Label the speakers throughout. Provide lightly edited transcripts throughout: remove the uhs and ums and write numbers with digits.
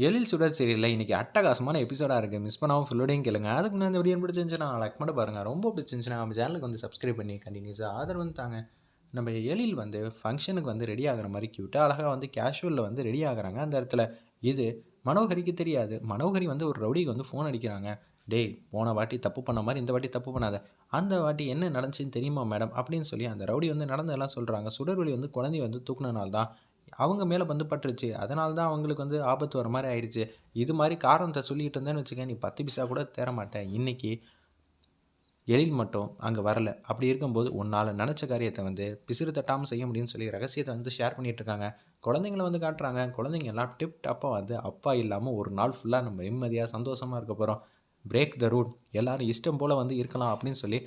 Speaker 1: எழில் சுடர் சீரியலில் இன்றைக்கி அட்டகாசமான எபிசோடாக இருக்குது. மிஸ் பண்ணாமல் ஃபுல்லோடையும் கேளுங்க. அதுக்கு முன்னாடி இந்த வீடியோ பிடிச்சிருந்துச்சுன்னா லைக் பண்ணி பாருங்கள். ரொம்ப பிடிச்சிருந்துச்சுன்னா நம்ம சேனலுக்கு வந்து சப்ஸ்கிரைப் பண்ணி கண்டினியூஸாக ஆதரவு தாங்க. நம்ம எழில் வந்து ஃபங்க்ஷனுக்கு வந்து ரெடி ஆகிற மாதிரி க்யூட்டாக அழகாக வந்து கேஷுவலில் வந்து ரெடி ஆகுறாங்க. அந்த இடத்துல இது மனோகரிக்கு தெரியாது. மனோகரி வந்து ஒரு ரவுடிக்கு வந்து ஃபோன் அடிக்கிறாங்க. டேய், போன வாட்டி தப்பு பண்ண மாதிரி இந்த வாட்டி தப்பு பண்ணாத. அந்த வாட்டி என்ன நடந்துச்சுன்னு தெரியுமா மேடம் அப்படின்னு சொல்லி அந்த ரவுடி வந்து நடந்ததெல்லாம் சொல்கிறாங்க. சுடர்வெளி வந்து குழந்தைய வந்து தூக்குனனால தான் அவங்க மேலே வந்து பட்டுருச்சு. அதனால தான் அவங்களுக்கு வந்து ஆபத்து வர மாதிரி ஆயிடுச்சு. இது மாதிரி காரணத்தை சொல்லிக்கிட்டு இருந்தேன்னு வச்சுக்க, நீ 10 பைசா கூட தேர மாட்டேன். இன்றைக்கி எழில் மட்டும் அங்கே வரல. அப்படி இருக்கும்போது உன்னால் நினச்ச காரியத்தை வந்து பிசிறு தட்டாமல் செய்ய முடியும்னு சொல்லி ரகசியத்தை வந்து ஷேர் பண்ணிகிட்டு இருக்காங்க. குழந்தைங்கள வந்து காட்டுறாங்க. குழந்தைங்க எல்லாம் டிப் டாப்பாக வந்து அப்பா இல்லாமல் ஒரு நாள் ஃபுல்லாக நம்ம நிம்மதியாக சந்தோஷமாக இருக்க போகிறோம். பிரேக் த ரூட், எல்லோரும் இஷ்டம் போல் வந்து இருக்கலாம் அப்படின்னு சொல்லி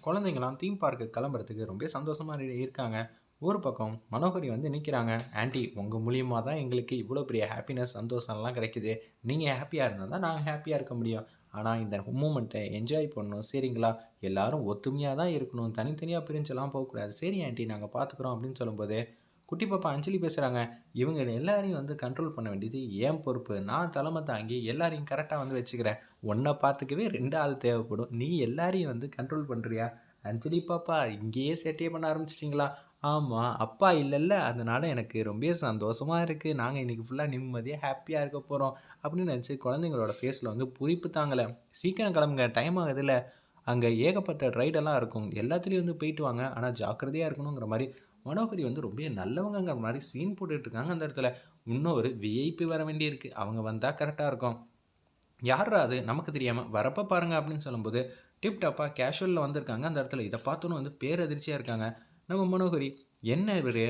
Speaker 1: குழந்தைங்களாம் தீம் பார்க்கு கிளம்புறதுக்கு ரொம்ப சந்தோஷமாக இருக்காங்க. ஒரு பக்கம் மனோகரி வந்து நிற்கிறாங்க. ஆண்டி, உங்கள் மூலியமாக தான் எங்களுக்கு இவ்வளோ பெரிய ஹாப்பினஸ் சந்தோஷம்லாம் கிடைக்குது. நீங்கள் ஹாப்பியாக இருந்தால் தான் நாங்கள் ஹாப்பியாக இருக்க முடியும். ஆனால் இந்த மூமெண்ட்டை என்ஜாய் பண்ணணும், சரிங்களா? எல்லாரும் ஒத்துமையாக தான் இருக்கணும், தனித்தனியாக பிரிஞ்செல்லாம் போகக்கூடாது. சரி ஆண்டி, நாங்கள் பார்த்துக்குறோம் அப்படின்னு சொல்லும்போது குட்டி பாப்பா அஞ்சலி பேசுகிறாங்க. இவங்க எல்லாரையும் வந்து கண்ட்ரோல் பண்ண வேண்டியது ஏன் பொறுப்பு. நான் தலைமை தாங்கி எல்லாரையும் கரெக்டாக வந்து வச்சுக்கிறேன். ஒன்றை பார்த்துக்கவே 2 ஆள் தேவைப்படும். நீ எல்லாரையும் வந்து கண்ட்ரோல் பண்ணுறியா? அஞ்சலி பாப்பா, இங்கேயே சேட்டையே பண்ண ஆரம்பிச்சிட்டிங்களா? ஆமாம், அப்பா இல்லைல்ல, அதனால் எனக்கு ரொம்ப சந்தோஷமாக இருக்குது. நாங்கள் இன்றைக்கி ஃபுல்லாக நிம்மதியாக ஹாப்பியாக இருக்க போகிறோம் அப்படின்னு நினச்சி குழந்தைங்களோட ஃபேஸில் வந்து புரிப்பு தாங்கலை. சீக்கிரம் கிளம்புங்க, டைம் ஆகுதுல்ல. அங்கே ஏகப்பட்ட ரைடெல்லாம் இருக்கும், எல்லாத்துலேயும் வந்து போயிட்டு வாங்க. ஆனால் ஜாக்கிரதையாக இருக்கணுங்கிற மாதிரி மனோகரி வந்து ரொம்ப நல்லவங்கிற மாதிரி சீன் போட்டுட்ருக்காங்க. அந்த இடத்துல இன்னொரு விஐபி வர வேண்டியிருக்கு. அவங்க வந்தால் கரெக்டாக இருக்கும். யாரா அது நமக்கு தெரியாமல் வரப்போ பாருங்க அப்படின்னு சொல்லும்போது டிப் டாப்பாக கேஷுவலில் வந்திருக்காங்க. அந்த இடத்துல இதை பார்த்தோன்னு வந்து பேரதிர்ச்சியாக இருக்காங்க நம்ம மனோகரி. என்ன இவர்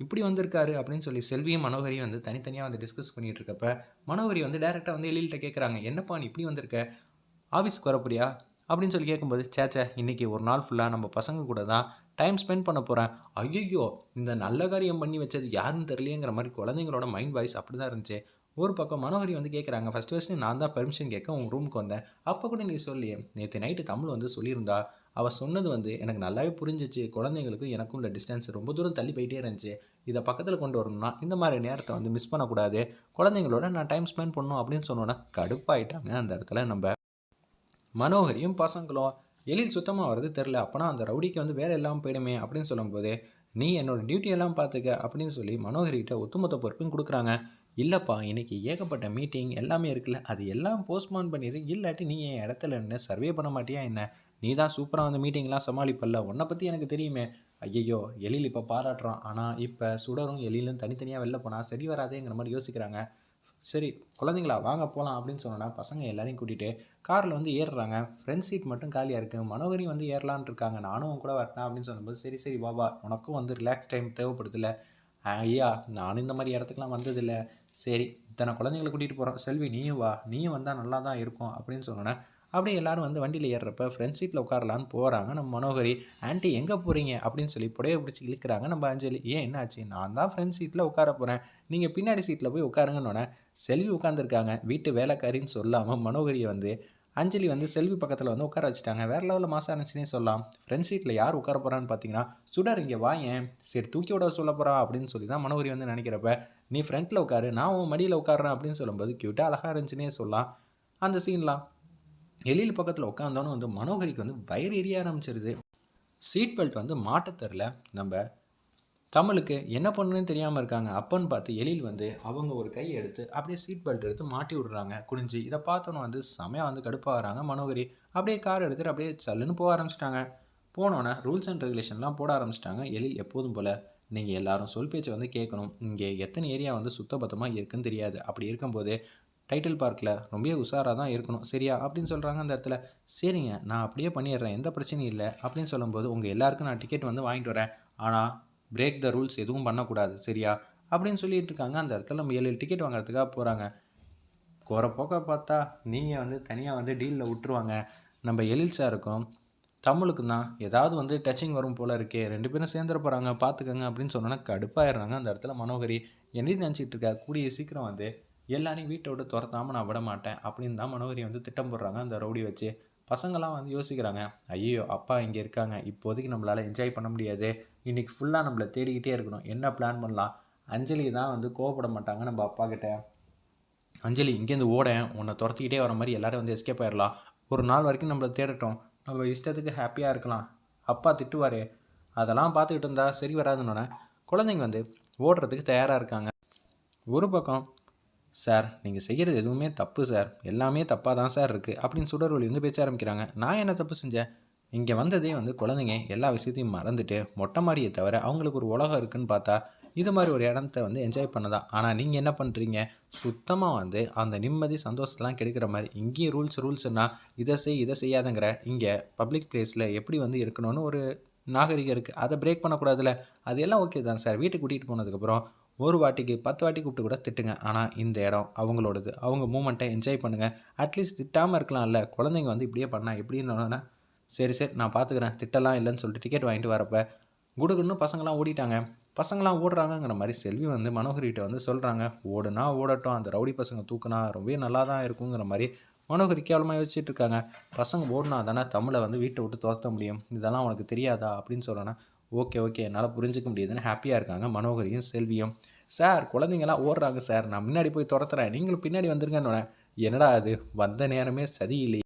Speaker 1: இப்படி வந்திருக்காரு அப்படின்னு சொல்லி செல்வியும் மனோகரியும் வந்து தனித்தனியாக வந்து டிஸ்கஸ் பண்ணிகிட்டு இருக்கப்ப மனோகரி வந்து டேரெக்டாக வந்து எழில்கிட்ட கேட்குறாங்க, என்னப்பா நீ இப்படி வந்திருக்க, ஆஃபீஸ்க்கு வரப்போறியா அப்படின்னு சொல்லி கேட்கும்போது, சேச்சே, இன்றைக்கி ஒரு நாள் ஃபுல்லாக நம்ம பசங்க கூட தான் டைம் ஸ்பெண்ட் பண்ண போகிறேன். ஐயோ, இந்த நல்ல காரியம் பண்ணி வச்சது யாருன்னு தெரியலையேங்கிற மாதிரி குழந்தைங்களோட மைண்ட் வாய்ஸ் அப்படி தான் இருந்துச்சு. ஒரு பக்கம் மனோகரி வந்து கேட்குறாங்க, ஃபஸ்ட்டு நான் தான் பெர்மிஷன் கேட்க உங்கள் ரூமுக்கு வந்தேன். அப்போ கூட நீ சொல்லியே, நேற்று நைட்டு தமிழ் வந்து சொல்லியிருந்தா. அவள் சொன்னது வந்து எனக்கு நல்லாவே புரிஞ்சிச்சு. குழந்தைங்களுக்கும் எனக்கும் உள்ள டிஸ்டன்ஸ் ரொம்ப தூரம் தள்ளி போயிட்டே இருந்துச்சு. இதை பக்கத்தில் கொண்டு வரணும்னா இந்த மாதிரி நேரத்தை வந்து மிஸ் பண்ணக்கூடாது. குழந்தைங்களோட நான் டைம் ஸ்பெண்ட் பண்ணணும் அப்படின்னு சொன்னோன்னா கடுப்பாயிட்டாங்க அந்த இடத்துல நம்ம மனோகரியும் பசங்களும். எழில் சுத்தமாக வரது தெரில. அப்போனா அந்த ரவுடிக்கு வந்து வேலை இல்லாமல் போயிடுமே அப்படின்னு சொல்லும்போது, நீ என்னோடய டியூட்டியெல்லாம் பார்த்துக்க அப்படின்னு சொல்லி மனோகரிகிட்ட ஒத்துமொத்த பொறுப்பும் கொடுக்குறாங்க. இல்லைப்பா, இன்றைக்கி ஏகப்பட்ட மீட்டிங் எல்லாமே இருக்குல்ல, அது எல்லாம் போஸ்ட்மான் பண்ணிடு. இல்லாட்டி நீ என் இடத்துல என்ன சர்வே பண்ண மாட்டியா என்ன? நீ தான் சூப்பராக வந்து மீட்டிங்லாம் சமாளிப்பல்ல, உன்னை பற்றி எனக்கு தெரியுமே. ஐயையோ, எழில் இப்போ பாராட்டுறான். ஆனால் இப்போ சுடரும் எழிலும் தனித்தனியாக வெளில போனால் சரி வராதேங்கிற மாதிரி யோசிக்கிறாங்க. சரி குழந்தைங்களா வாங்க போகலாம் அப்படின்னு சொன்னோன்னா பசங்க எல்லாரையும் கூட்டிகிட்டு காரில் வந்து ஏறுறாங்க. ஃப்ரண்ட் சீட் மட்டும் காலியாக இருக்குது. மனோகரி வந்து ஏறலான் இருக்காங்க. நானும் உன் கூட வரட்டேன் அப்படின்னு சொல்லும்போது, சரி சரி வா, உனக்கும் வந்து ரிலாக்ஸ் டைம் தேவைப்படுதில்ல. ஐயா, நானும் இந்த மாதிரி இடத்துக்குலாம் வந்ததில்லை. சரி, இத்தனை குழந்தைங்களை கூட்டிகிட்டு போகிறோம், செல்வி நீயும் வா, நீயும் வந்தால் நல்லா தான் இருக்கும் அப்படின்னு சொன்னோன்னே அப்படியே எல்லோரும் வந்து வண்டியில் ஏறுறப்ப ஃப்ரண்ட் சீட்டில் உட்காரலான்னு போகிறாங்க. நம்ம மனோகரி, ஆண்டி எங்கே போகிறீங்க அப்படின்னு சொல்லி புடையை பிடிச்சி இழுக்கிறாங்க நம்ம அஞ்சலி. ஏன் என்னாச்சு? நான் தான் ஃப்ரண்ட் சீட்டில் உட்கார போகிறேன், நீங்கள் பின்னாடி சீட்டில் போய் உட்காருங்கன்னொன்னே செல்வி உட்காந்துருக்காங்க. வீட்டு வேலைக்காரின்னு சொல்லாமல் மனோகரியை வந்து அஞ்சலி வந்து செல்வி பக்கத்தில் வந்து உட்கார வச்சுட்டாங்க. வேறு லெவலில் மாசம் இருந்துச்சுன்னே சொல்லலாம். ஃப்ரண்ட் சீட்டில் யார் உட்கார போகிறான்னு பார்த்தீங்கன்னா, சுடர் இங்கே வாயேன், சரி தூக்கி விட சொல்ல போகிறா அப்படின்னு சொல்லி தான் மனோகரி வந்து நினைக்கிறப்ப, நீ ஃப்ரண்ட்டில் உட்காரு, நான் உன் மடியில் உட்காடுறேன் அப்படின்னு சொல்லும்போது க்யூட்டாக அழகாக இருந்துச்சுன்னே சொல்லலாம் அந்த சீன்லாம். எழில் பக்கத்தில் உட்காந்தோன்னு வந்து மனோகரிக்கு வந்து வயிறு எரிய ஆரம்பிச்சிருது. சீட் பெல்ட் வந்து மாட்ட தெரில நம்ம தமிழுக்கு. என்ன பண்ணணுன்னு தெரியாமல் இருக்காங்க. அப்பன்னு பார்த்து எழில் வந்து அவங்க ஒரு கை எடுத்து அப்படியே சீட் பெல்ட் எடுத்து மாட்டி விடுறாங்க குனிஞ்சு. இதை பார்த்தோன்னு வந்து செமையாக வந்து கடுப்பாகிறாங்க மனோகரி. அப்படியே கார் எடுத்துகிட்டு அப்படியே சல்லுன்னு போக ஆரம்பிச்சிட்டாங்க. போனோன்னே ரூல்ஸ் அண்ட் ரெகுலேஷன்லாம் போட ஆரம்பிச்சிட்டாங்க. எழில் எப்போதும் போல், நீங்கள் எல்லாரும் சொல் பேச்சை வந்து கேட்கணும். இங்கே எத்தனை ஏரியா வந்து சுத்தபத்தமாக இருக்குன்னு தெரியாது. அப்படி இருக்கும்போது டைட்டில் பார்க்கில் ரொம்ப உஷாராக தான் இருக்கணும், சரியா அப்படின்னு சொல்கிறாங்க அந்த இடத்துல. சரிங்க, நான் அப்படியே பண்ணிடுறேன், எந்த பிரச்சனையும் இல்லை அப்படின்னு சொல்லும்போது, உங்கள் எல்லாருக்கும் நான் டிக்கெட் வந்து வாங்கிட்டு வரேன், ஆனால் பிரேக் த ரூல்ஸ் எதுவும் பண்ணக்கூடாது, சரியா அப்படின்னு சொல்லிட்டு இருக்காங்க. அந்த இடத்துல நம்ம 7 டிக்கெட் வாங்குறதுக்காக போகிறாங்க. போகிற போக்க பார்த்தா நீங்கள் வந்து தனியாக வந்து டீலில் விட்டுருவாங்க. நம்ம எழில் சாருக்கும் தமிழுக்கும் தான் ஏதாவது வந்து டச்சிங் வரும் போல் இருக்கே, 2 பேரும் சேர்ந்துட போகிறாங்க, பார்த்துக்கங்க அப்படின்னு சொன்னோன்னா கடுப்பாயிடுறாங்க. அந்த இடத்துல மனோகரி, என்ன நினச்சிட்டு இருக்கா, கூடிய சீக்கிரம் வந்து எல்லாரையும் வீட்டை விட்டு துரத்தாமல் நான் விட மாட்டேன் அப்படின்னு தான் மனோகரி வந்து திட்டம் போடுறாங்க அந்த ரவுடி வச்சு. பசங்களாம் வந்து யோசிக்கிறாங்க, ஐயோ அப்பா இங்கே இருக்காங்க, இப்போதைக்கு நம்மளால் என்ஜாய் பண்ண முடியாது, இன்றைக்கி ஃபுல்லாக நம்மளை தேடிக்கிட்டே இருக்கணும், என்ன பிளான் பண்ணலாம். அஞ்சலி தான் வந்து கோவப்பட மாட்டாங்க நம்ம அப்பா கிட்ட. அஞ்சலி இங்கேருந்து ஓடேன், உன்னை துரத்திக்கிட்டே வர மாதிரி எல்லோரும் வந்து எஸ்கேப் ஆயிடலாம், ஒரு நாள் வரைக்கும் நம்மளை தேடட்டும், நம்ம இஷ்டத்துக்கு ஹாப்பியாக இருக்கலாம், அப்பா திட்டுவார், அதெல்லாம் பார்த்துக்கிட்டு இருந்தா சரி வராதுன்னொன்னே குழந்தைங்க வந்து ஓடுறதுக்கு தயாராக இருக்காங்க. ஒரு பக்கம் சார் நீங்கள் செய்கிறது எதுவுமே தப்பு சார், எல்லாமே தப்பாக தான் சார் இருக்குது அப்படின்னு சுடர்வழி வந்து பேச ஆரம்பிக்கிறாங்க. நான் என்ன தப்பு செஞ்சேன், இங்கே வந்ததே வந்து குழந்தைங்க எல்லா விஷயத்தையும் மறந்துட்டு மொட்டை மாடியை தவிர அவங்களுக்கு ஒரு உலகம் இருக்குதுன்னு பார்த்தா இது மாதிரி ஒரு இடத்த வந்து என்ஜாய் பண்ணதான். ஆனால் நீங்கள் என்ன பண்ணுறீங்க, சுத்தமாக வந்து அந்த நிம்மதி சந்தோஷத்தெலாம் கெடுக்கிற மாதிரி இங்கேயும் ரூல்ஸ்னால் இதை செய்யாதங்கிற, இங்கே பப்ளிக் பிளேஸில் எப்படி வந்து இருக்கணும்னு ஒரு நாகரிகம் இருக்குது, அதை பிரேக் பண்ணக்கூடாதுல்ல. அது எல்லாம் ஓகே தான் சார், வீட்டுக்கு கூட்டிகிட்டு போனதுக்கப்புறம் ஒரு வாட்டிக்கு 10 வாட்டி கூப்பிட்டு கூட திட்டுங்க, ஆனால் இந்த இடம் அவங்களோடது, அவங்க மூமெண்ட்டை என்ஜாய் பண்ணுங்கள், அட்லீஸ்ட் திட்டாமல் இருக்கலாம்ல, குழந்தைங்க வந்து இப்படியே பண்ணால் எப்படின்னு. சரி நான் பார்த்துக்கிறேன், திட்டலாம் இல்லைன்னு சொல்லிட்டு டிக்கெட் வாங்கிட்டு வரப்போ குடுகுன்னு பசங்களாம் ஓடிட்டாங்க. பசங்களாம் ஓடுறாங்கங்கிற மாதிரி செல்வி வந்து மனோகரிகிட்ட வந்து சொல்கிறாங்க. ஓடுனா ஓடட்டும், அந்த ரவுடி பசங்க தூக்குனா ரொம்பவே நல்லா தான் இருக்குங்கிற மாதிரி மனோகரி கேவலமாக யோசிச்சுட்டு இருக்காங்க. பசங்க ஓடினா தானே தமிழை வந்து வீட்டை விட்டு துரத்த முடியும், இதெல்லாம் உனக்கு தெரியாதா அப்படின்னு சொல்கிறேன்னா ஓகே என்னால் புரிஞ்சிக்க முடியுதுன்னு ஹாப்பியாக இருக்காங்க மனோகரியும் செல்வியும். சார் குழந்தைங்களாம் ஓடுறாங்க சார், நான் முன்னாடி போய் துரத்துறேன், நீங்களும் பின்னாடி வந்துருங்கன்னு. என்னடா அது வந்த நேரமே சரியில்லை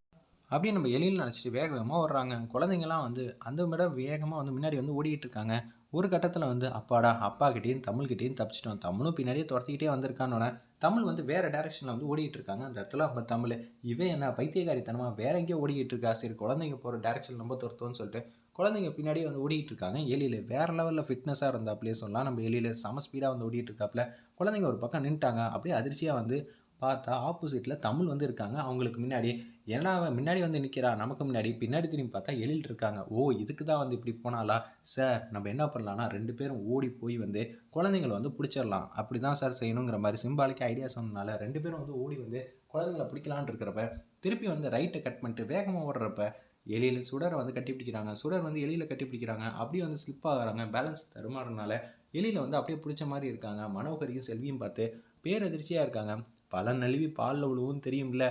Speaker 1: அப்படின்னு நம்ம எளியில் நினச்சிட்டு வேகமாக ஓடுறாங்க. குழந்தைங்கள்லாம் வந்து அந்த விட வேகமாக வந்து முன்னாடி வந்து ஓடிக்கிட்டு இருக்காங்க. ஒரு கட்டத்தில் வந்து அப்பாடா அப்பாக்கிட்டேயும் தமிழ்கிட்டேயும் தப்பிச்சிட்டோம், தமிழும் பின்னாடியே துரத்திக்கிட்டே வந்திருக்கானோன்னே தமிழ் வந்து வேறு டேரெக்ஷனில் வந்து ஓடிக்கிட்டு இருக்காங்க. அந்த இடத்துல நம்ம தமிழ் இவன் என்ன பைத்தியகாரித்தனமாக வேற எங்கேயோ ஓடிக்கிட்டு இருக்கா, சரி குழந்தைங்க போகிற டேரெக்ஷன் நம்ம துரத்தோன்னு சொல்லிட்டு குழந்தைங்க பின்னாடியே வந்து ஓடிக்கிட்டு இருக்காங்க. எலியில் வேறு லெவலில் ஃபிட்னஸாக இருந்தாப்லேயே சொல்லலாம். நம்ம எலியில் செம ஸ்பீடாக வந்து ஓடிட்டு இருக்காப்புல. குழந்தைங்க ஒரு பக்கம் நின்ட்டாங்க. அப்படியே அதிர்ச்சியாக வந்து பார்த்தா ஆப்போசிட்டில் தமிழ் வந்து இருக்காங்க. அவங்களுக்கு முன்னாடி ஏன்னா அவன் முன்னாடி வந்து நிற்கிறா, நமக்கு முன்னாடி பின்னாடி திரும்பி பார்த்தா எழில் இருக்காங்க. ஓ இதுக்கு தான் வந்து இப்படி போனாலா சார், நம்ம என்ன பண்ணலான்னா 2 பேரும் ஓடி போய் வந்து குழந்தைங்களை வந்து பிடிச்சிடலாம், அப்படி தான் சார் செய்யணுங்கிற மாதிரி சிம்பாலிக்கு ஐடியா சொன்னனால 2 பேரும் வந்து ஓடி வந்து குழந்தைங்களை பிடிக்கலான்னு இருக்கிறப்ப திருப்பி வந்து ரைட்டை கட் பண்ணிட்டு வேகமாக ஓடுறப்ப எலியில் சுடரை வந்து கட்டி பிடிக்கிறாங்க. சுடர் வந்து எலியில் கட்டி பிடிக்கிறாங்க. அப்படியே வந்து ஸ்லிப் ஆகிறாங்க. பேலன்ஸ் தருமாறனால எலியில் வந்து அப்படியே பிடிச்ச மாதிரி இருக்காங்க. மனோகரியும் செல்வியும் பார்த்து பேரதிர்ச்சியாக இருக்காங்க. பல நழுவி பாலில் விழுவும் தெரியும்ல,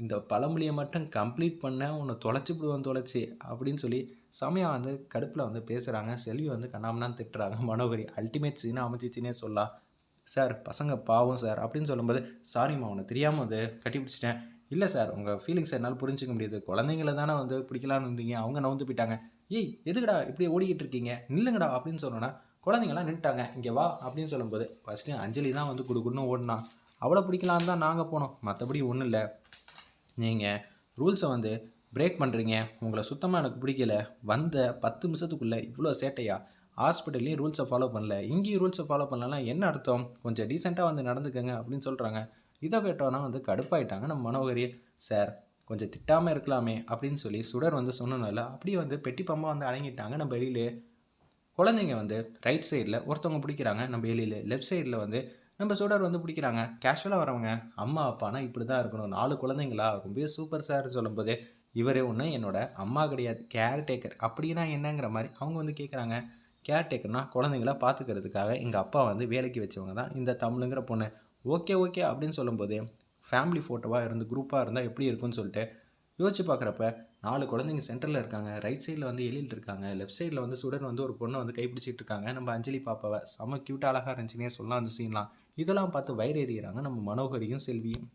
Speaker 1: இந்த பழமொழியை மட்டும் கம்ப்ளீட் பண்ண உன்னை தொலைச்சிவிடுவோம் தொலைச்சி அப்படின்னு சொல்லி செமையாக வந்து கடுப்பில் வந்து பேசுகிறாங்க. செல்வி வந்து கண்ணாமண்ணான்னு திட்டுறாங்க. மனோகரி அல்டிமேட் சீனாக அமைச்சிச்சின்னே சொல்லலாம். சார் பசங்க பாவம் சார் அப்படின்னு சொல்லும்போது சாரிம்மா உன்னை தெரியாமல் வந்து கட்டி பிடிச்சிட்டேன். இல்லை சார் உங்கள் ஃபீலிங்ஸ் என்னால் புரிஞ்சிக்க முடியுது, குழந்தைங்கள தானே வந்து பிடிக்கலான்னு இருந்தீங்க, அவங்க நவுந்து போயிட்டாங்க, ஏய் எதுக்குடா இப்படி ஓடிக்கிட்டு இருக்கீங்க நில்லுங்கடா அப்படின்னு சொன்னோன்னா குழந்தைங்களாம் நின்ட்டாங்க. இங்கே வா அப்படின்னு சொல்லும்போது ஃபஸ்ட்டு அஞ்சலி தான் வந்து குடுக்குன்னு ஓடினா, அவளை பிடிக்கலான்னு தான் நாங்கள் போனோம், மற்றபடி ஒன்றும் இல்லை, நீங்கள் ரூல்ஸை வந்து பிரேக் பண்ணுறீங்க, உங்களை சுத்தமாக எனக்கு பிடிக்கல, வந்த 10 நிமிஷத்துக்குள்ளே இவ்வளோ சேட்டையா, ஹாஸ்பிட்டல்லையும் ரூல்ஸை ஃபாலோ பண்ணல, இங்கேயும் ரூல்ஸை ஃபாலோ பண்ணலாம், என்ன அர்த்தம், கொஞ்சம் டீசெண்டாக வந்து நடந்துக்கங்க அப்படின்னு சொல்கிறாங்க. இதை கேட்டோன்னா வந்து கடுப்பாயிட்டாங்க நம்ம மனோகரி. சார் கொஞ்சம் திட்டாமல் இருக்கலாமே அப்படின்னு சொல்லி சுடர் வந்து சொன்னனால அப்படியே வந்து பெட்டி பம்பாக வந்து அடங்கிட்டாங்க. நம்ம வெளியிலே குழந்தைங்க வந்து ரைட் சைடில் ஒருத்தவங்க பிடிக்கிறாங்க, நம்ம வெளியில் லெஃப்ட் சைடில் வந்து நம்ம சுடர் வந்து பிடிக்கிறாங்க. கேஷுவலாக வரவங்க அம்மா அப்பானா இப்படி தான் இருக்கணும், 4 குழந்தைங்களா ரொம்பவே சூப்பர் சார் சொல்லும்போது இவரே ஒன்று என்னோட அம்மா கிடையாது, கேர்டேக்கர் அப்படின்னா என்னங்கிற மாதிரி அவங்க வந்து கேட்குறாங்க. கேர்டேக்கர்னால் குழந்தைங்கள பார்த்துக்கிறதுக்காக எங்கள் அப்பா வந்து வேலைக்கு வச்சவங்க தான் இந்த தமிழுங்கிற பொண்ணு. ஓகே அப்படின்னு சொல்லும்போது ஃபேமிலி ஃபோட்டோவாக இருந்து குரூப்பாக இருந்தால் எப்படி இருக்குன்னு சொல்லிட்டு யோசிச்சு பார்க்குறப்ப 4 குழந்தைங்க சென்டரில் இருக்காங்க, ரைட் சைடில் வந்து எழில் இருக்காங்க, லெஃப்ட் சைடில் வந்து சுடர் வந்து ஒரு பொண்ணை வந்து கைப்பிடிச்சிட்டு இருக்காங்க. நம்ம அஞ்சலி பாப்பாவை செம்ம க்யூட்டாக அழகாக இருந்துச்சுன்னே சொல்லலாம் அந்த சீன்லாம். இதெல்லாம் பார்த்து வயிறு எறிகிறாங்க நம்ம மனோகரியும் செல்வியும்.